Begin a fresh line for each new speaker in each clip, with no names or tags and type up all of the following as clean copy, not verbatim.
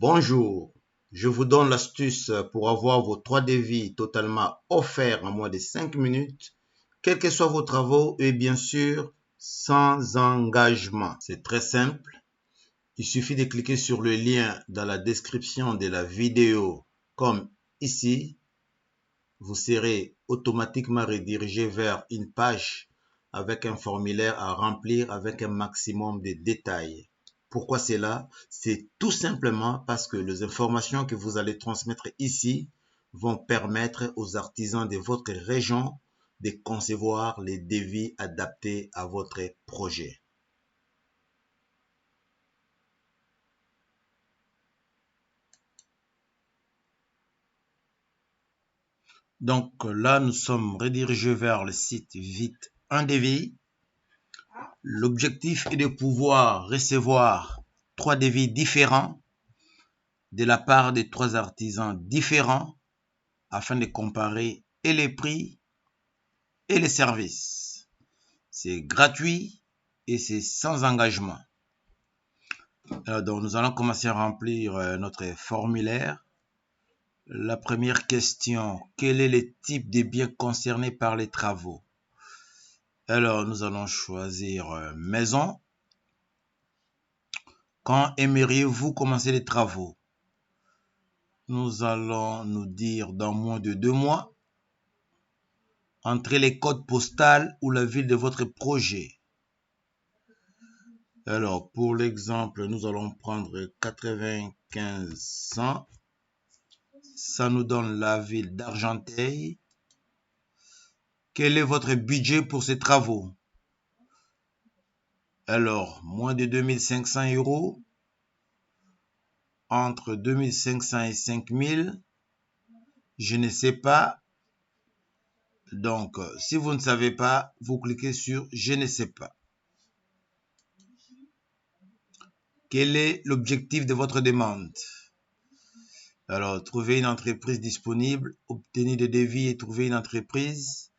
Bonjour, je vous donne l'astuce pour avoir vos 3 devis totalement offerts en moins de 5 minutes, quels que soient vos travaux et bien sûr sans engagement. C'est très simple, il suffit de cliquer sur le lien dans la description de la vidéo comme ici. Vous serez automatiquement redirigé vers une page avec un formulaire à remplir avec un maximum de détails. Pourquoi cela? C'est tout simplement parce que les informations que vous allez transmettre ici vont permettre aux artisans de votre région de concevoir les devis adaptés à votre projet. Donc là, nous sommes redirigés vers le site Vite un devis. L'objectif est de pouvoir recevoir 3 devis différents de la part de 3 artisans différents afin de comparer et les prix et les services. C'est gratuit et c'est sans engagement. Alors donc nous allons commencer à remplir notre formulaire. La première question, quel est le type de biens concernés par les travaux? Alors nous allons choisir maison. Quand aimeriez-vous commencer les travaux? Nous allons nous dire dans moins de 2 mois. Entrez les codes postaux ou la ville de votre projet. Alors, pour l'exemple, nous allons prendre 9500. Ça nous donne la ville d'Argenteuil. Quel est votre budget pour ces travaux? Alors, moins de 2500 €. Entre 2500 et 5000. Je ne sais pas. Donc, si vous ne savez pas, vous cliquez sur « Je ne sais pas ». Quel est l'objectif de votre demande? Alors, trouver une entreprise disponible, obtenir des devis et trouver une entreprise,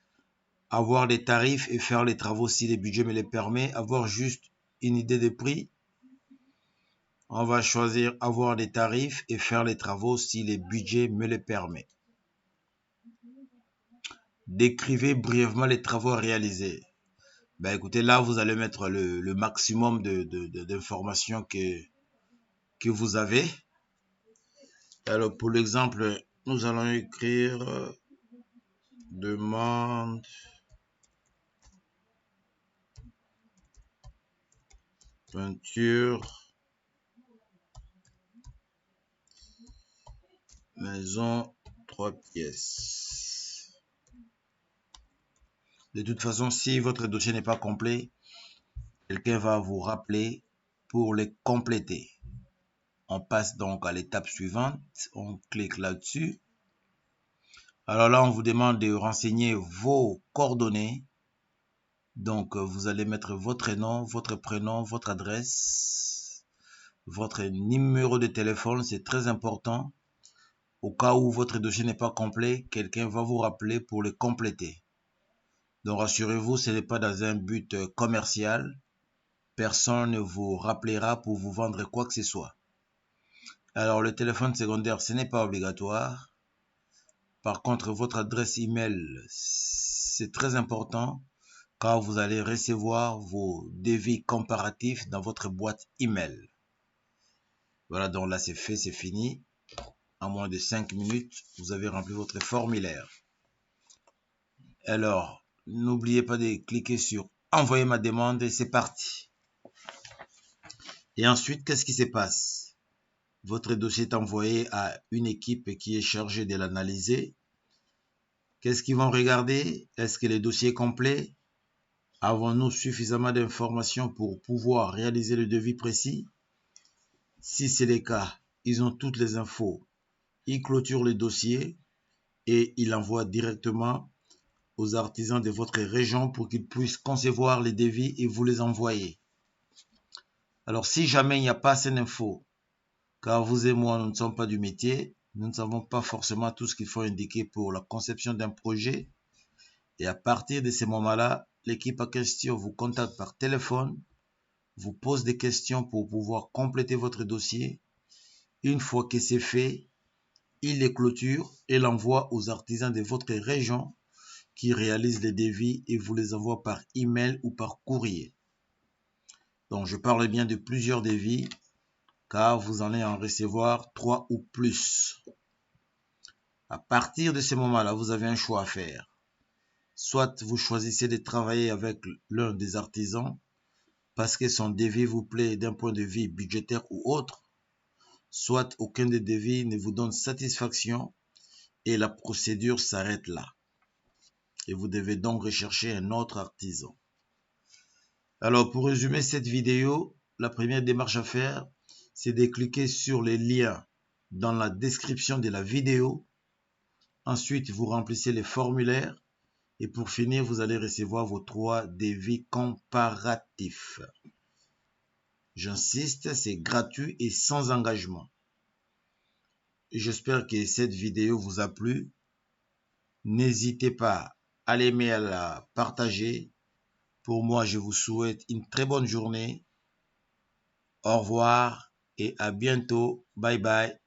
avoir des tarifs et faire les travaux si le budget me les permet, avoir juste une idée de prix. On va choisir avoir des tarifs et faire les travaux si le budget me les permet. Décrivez brièvement les travaux à réaliser. Ben écoutez, là, vous allez mettre le maximum d'informations que vous avez. Alors, pour l'exemple, nous allons écrire demande peinture maison 3 pièces. De toute façon, si votre dossier n'est pas complet, quelqu'un va vous rappeler pour les compléter. On passe donc à l'étape suivante. On clique là-dessus. Alors là, on vous demande de renseigner vos coordonnées. Donc, vous allez mettre votre nom, votre prénom, votre adresse, votre numéro de téléphone. C'est très important. Au cas où votre dossier n'est pas complet, quelqu'un va vous rappeler pour le compléter. Donc, rassurez-vous, ce n'est pas dans un but commercial. Personne ne vous rappellera pour vous vendre quoi que ce soit. Alors, le téléphone secondaire, ce n'est pas obligatoire. Par contre, votre adresse email, c'est très important car vous allez recevoir vos devis comparatifs dans votre boîte email. Voilà, donc là, c'est fait, c'est fini. En moins de 5 minutes, vous avez rempli votre formulaire. Alors, n'oubliez pas de cliquer sur « Envoyer ma demande » et c'est parti. Et ensuite, qu'est-ce qui se passe? Votre dossier est envoyé à une équipe qui est chargée de l'analyser. Qu'est-ce qu'ils vont regarder? Est-ce que le dossier est complet? Avons-nous suffisamment d'informations pour pouvoir réaliser le devis précis? Si c'est le cas, ils ont toutes les infos. Ils clôturent le dossier et ils l'envoient directement aux artisans de votre région pour qu'ils puissent concevoir les devis et vous les envoyer. Alors, si jamais il n'y a pas assez d'infos, car vous et moi, nous ne sommes pas du métier, nous ne savons pas forcément tout ce qu'il faut indiquer pour la conception d'un projet. Et à partir de ce moment-là, l'équipe en question vous contacte par téléphone, vous pose des questions pour pouvoir compléter votre dossier Une fois que c'est fait, il les clôture et l'envoie aux artisans de votre région qui réalisent les devis et vous les envoie par email ou par courrier. Donc je parle bien de plusieurs devis car vous allez en recevoir 3 ou plus. À partir de ce moment-là, vous avez un choix à faire. Soit vous choisissez de travailler avec l'un des artisans parce que son devis vous plaît d'un point de vue budgétaire ou autre, soit aucun des devis ne vous donne satisfaction et la procédure s'arrête là. Et vous devez donc rechercher un autre artisan. Alors pour résumer cette vidéo, la première démarche à faire, c'est de cliquer sur les liens dans la description de la vidéo. Ensuite, vous remplissez les formulaires. Et pour finir, vous allez recevoir vos 3 devis comparatifs. J'insiste, c'est gratuit et sans engagement. J'espère que cette vidéo vous a plu. N'hésitez pas à l'aimer, à la partager. Pour moi, je vous souhaite une très bonne journée. Au revoir et à bientôt. Bye bye.